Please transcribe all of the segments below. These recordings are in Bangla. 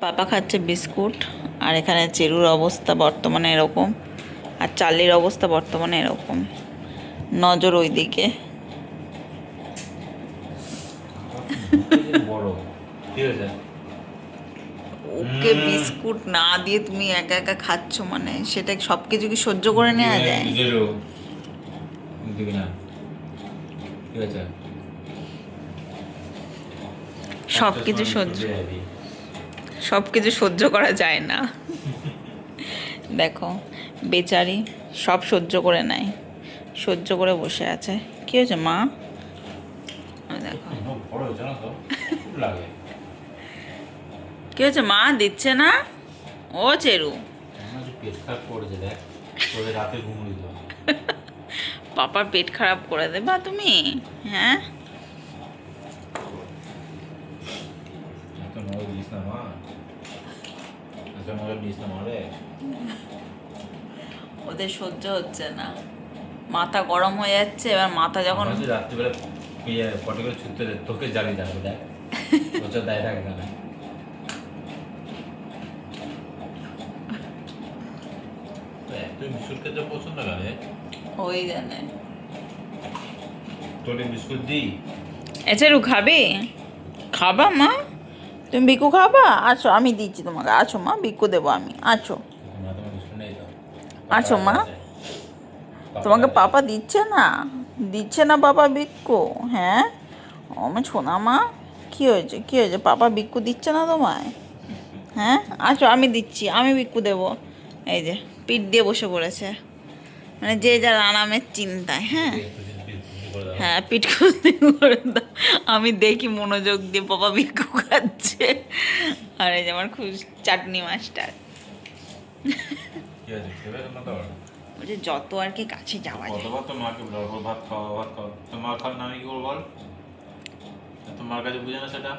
পাপা খাচ্ছে বিস্কুট, আর এখানে চেরুর অবস্থা বর্তমানে এরকম, আর চার্লির অবস্থা বর্তমানে এরকম। নজর ওইদিকে। ওকে বিস্কুট না দিয়ে তুমি একা একা খাচ্ছ, মানে সেটা সব কিছু কি সহ্য করে নেওয়া যায়? সব কিছু সহ্য করা যায় না। দেখো বেচারি সব সহ্য করে নেয়, সহ্য করে বসে আছে। কি হয়েছে মা? দেখো কি হয়েছে মা, দিচ্ছে না ও চেরু? পাপার পেট খারাপ করে দেবা তুমি? হ্যাঁ, ওদের সহ্য হচ্ছে না, মাথা গরম হয়ে যাচ্ছে। এবার মাথা যখন রাত্রিবেলা পটে করে ছুটতে তোকে জ্বালিয়ে যাবে, দেখ প্রচার দায় থাকে না। তুই বিস্কুট খেতে পছন্দ করে? ওই জানে। তোর বিস্কুট দিই? এছাড়ু খাবে? খাবা মা? তুমি বিকু খাবা? আছো, আমি দিচ্ছি তোমাকে। আছো মা, বিকু দেবো আমি। আছো আছো মা। তোমাকে পাপা দিচ্ছে না, দিচ্ছে না পাপা বিক্কু? হ্যাঁ আমার ছোনা মা, কি হয়েছে, কি হয়েছে? পাপা বিক্কু দিচ্ছে না তোমায়? হ্যাঁ আছো, আমি দিচ্ছি, আমি বিক্কু দেবো। এই যে পিঠ দিয়ে বসে পড়েছে, মানে যে যার আরামের চিন্তায়। হ্যাঁ হ্যাঁ, পিঠ খুঁজতে করে দাও। আমি দেখি মনোযোগ দিয়ে বাবা বিক্কু খাচ্ছে। আর এই যে আমার খুব চাটনি মাস্টার। বলছে যত আর কি কাছে যাওয়া যায়। কতবার তো মাকে বলবো ভাত খাওয়া, ভাত খাওয়া, তো মা খাওয়া না, আমি কি করবো বল? তোমার কাছে বুঝে না সেটা?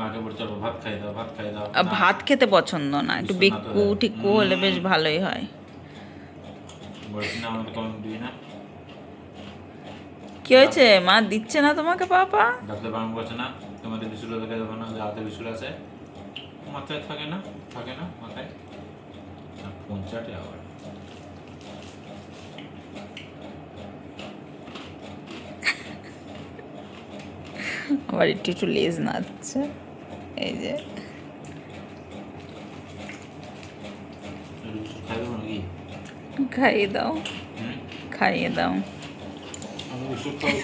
মাকে বলছে চলো ভাত খাই দাও, ভাত খাই দাও। ভাত খেতে পছন্দ না, একটু বিক্কু টিক্কু হলে বেশ ভালোই হয়। বলছি না আমাদের কম দিই না। কি হয়েছে মা, দিচ্ছে না তোমাকে পাপা? ডাক্তার বারণ করছে না তোমাদের বিস্কুট দেখে যাবে না, যে হাতে বিস্কুট আছে মাথায় থাকে না, থাকে না মাথায়। পঞ্চাটে আবার আবার একটু একটু লেজ নাচ্ছে। এই যে খাইবে নাকি? খাইয়ে দাও, খাইয়ে দাও। আমি বিস্কুট খাবো।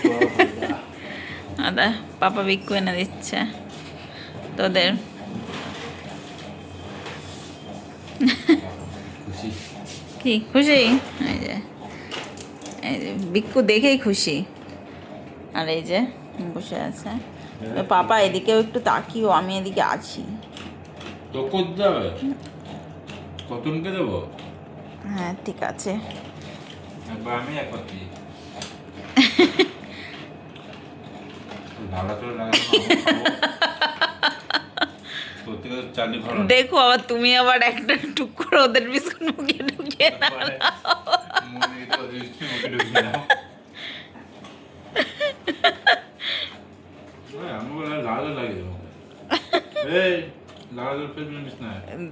আদা পাপা বিক্কু এনে দিচ্ছে তোদের। খুশি? কি খুশি? এই যে এই যে বিক্কু দেখেই খুশি। আর এই যে বসে আছে পাপা, এদিকেও একটু তাকিও, আমি এদিকে আছি। তো করতে হবে, কতনকে দেবো? হ্যাঁ ঠিক আছে। একবার আমি একবার তুই। লাগাতে দেখো আবার তুমি আবার একটা টুক করে ওদের বিস্কুট মুখে ঢুকিয়ে না।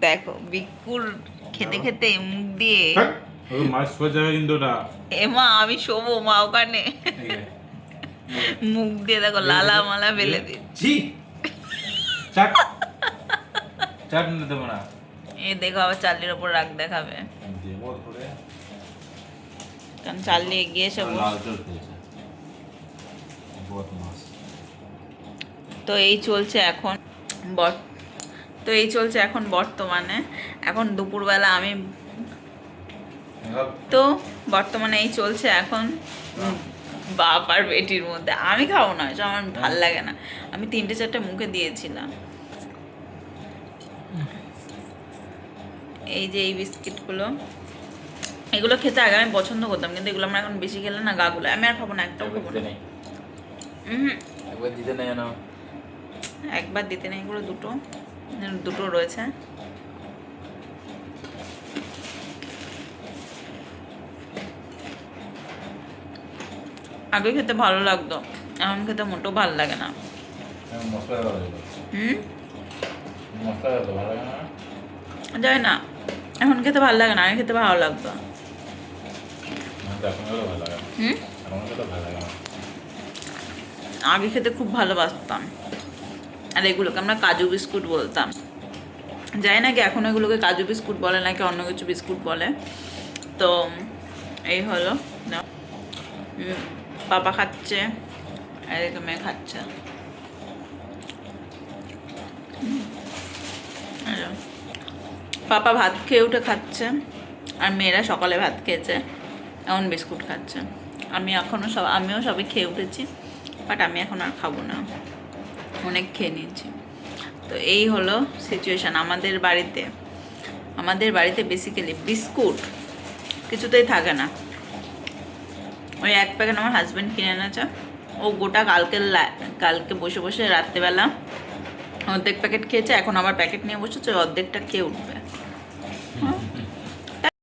দেখো বিকুর খেতে খেতে মুখ দিয়ে। এমা আমি শোবো মা ওখানে, মুখ দিয়ে দেখো লালা মালা ফেলে দিচ্ছি। এ দেখো আবার চার্লির ওপর রাগ দেখাবে, কারণ চার্লি এগিয়ে এসে তো এই চলছে এখন বর্তমানে। এখন দুপুরবেলা আমি তো বর্তমানে এই চলছে এখন বাপ আর বেটির মধ্যে। আমি খাবো না, আমার ভাল লাগে না। আমি 3-4টে মুখে দিয়েছিলাম। এই যে এই বিস্কিটগুলো, এগুলো খেতে আগে আমি পছন্দ করতাম, কিন্তু এগুলো আমার এখন বেশি খেলে না গা গুলো। আমি আর খাবো না, একটাও খাবো না। একবার দিতে নেই, এগুলো দুটো রয়েছে। আগে খেতে ভালো লাগতো, এখন খেতে মোটেও ভালো লাগে না। মাথা এত ভালো লাগে না? যাই না, এখন খেতে ভালো লাগে না, আগে খেতে ভালো লাগতো। আমার তো এখন খেতে ভালো লাগে না। হুম, এখন খেতে ভালো লাগে না। আগে খেতে খুব ভালোবাসতাম, আর এগুলোকে আমরা কাজু বিস্কুট বলতাম। যাই নাকি এখন এগুলোকে কাজু বিস্কুট বলে নাকি অন্য কিছু বিস্কুট বলে। তো এই হলো না, পাপা খাচ্ছে, এদিকে মেয়ে খাচ্ছে। এই যে, পাপা ভাত খেয়ে উঠে খাচ্ছে, আর মেয়েরা সকালে ভাত খেয়েছে, এখন বিস্কুট খাচ্ছে। আমিও সবে খেয়ে উঠেছি, বাট আমি এখন আর খাবো না, অনেক খেয়ে নিয়েছি। তো এই হলো সিচুয়েশান আমাদের বাড়িতে বেসিক্যালি বিস্কুট কিছুতেই থাকে না। ওই এক প্যাকেট আমার হাজব্যান্ড কিনে এনেছে, ও গোটা কালকে বসে বসে রাত্রেবেলা অর্ধেক প্যাকেট খেয়েছে, এখন আবার প্যাকেট নিয়ে বসেছে, অর্ধেকটা খেয়ে উঠবে। হ্যাঁ